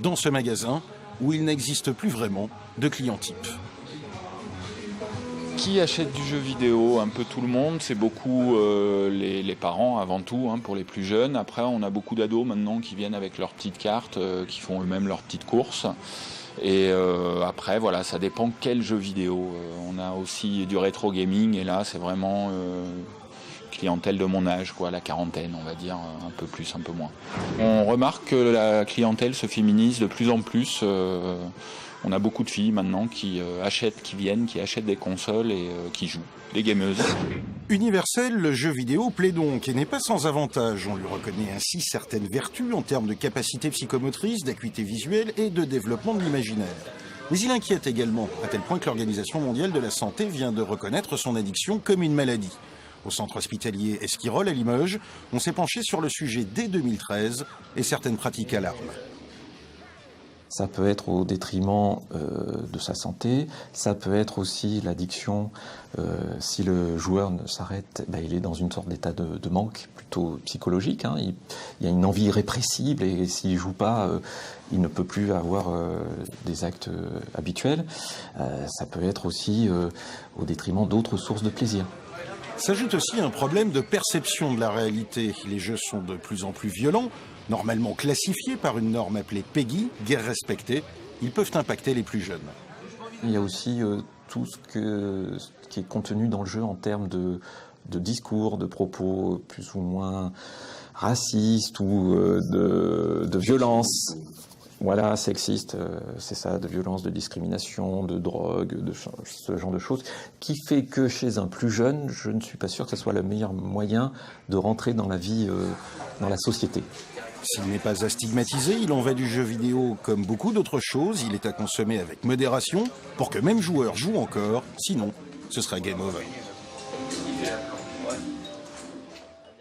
dans ce magasin où il n'existe plus vraiment de client type. Qui achète du jeu vidéo? Un peu tout le monde, c'est beaucoup les parents avant tout, hein, pour les plus jeunes. Après, on a beaucoup d'ados maintenant qui viennent avec leurs petites cartes, qui font eux-mêmes leurs petites courses. Et après, voilà, ça dépend quel jeu vidéo. On a aussi du rétro gaming, et là, c'est vraiment clientèle de mon âge, quoi, la quarantaine, on va dire, un peu plus, un peu moins. On remarque que la clientèle se féminise de plus en plus. On a beaucoup de filles maintenant qui achètent des consoles et qui jouent, des gameuses. Universel, le jeu vidéo plaît donc et n'est pas sans avantage. On lui reconnaît ainsi certaines vertus en termes de capacité psychomotrice, d'acuité visuelle et de développement de l'imaginaire. Mais il inquiète également, à tel point que l'Organisation mondiale de la santé vient de reconnaître son addiction comme une maladie. Au centre hospitalier Esquirol à Limoges, on s'est penché sur le sujet dès 2013 et certaines pratiques alarment. Ça peut être au détriment de sa santé, ça peut être aussi l'addiction, si le joueur ne s'arrête, il est dans une sorte d'état de manque plutôt psychologique, hein. Il y a une envie irrépressible et s'il ne joue pas, il ne peut plus avoir des actes habituels. Ça peut être aussi au détriment d'autres sources de plaisir. S'ajoute aussi un problème de perception de la réalité. Les jeux sont de plus en plus violents. Normalement classifiés par une norme appelée PEGI, guerre respectée, ils peuvent impacter les plus jeunes. Il y a aussi tout ce qui est contenu dans le jeu en termes de discours, de propos plus ou moins racistes ou de violence. Voilà, sexiste, c'est ça, de violence, de discrimination, de drogue, de ce genre de choses, qui fait que chez un plus jeune, je ne suis pas sûr que ce soit le meilleur moyen de rentrer dans la vie, dans la société. S'il n'est pas à stigmatiser, il en va du jeu vidéo comme beaucoup d'autres choses. Il est à consommer avec modération pour que même joueur joue encore, sinon ce sera game over.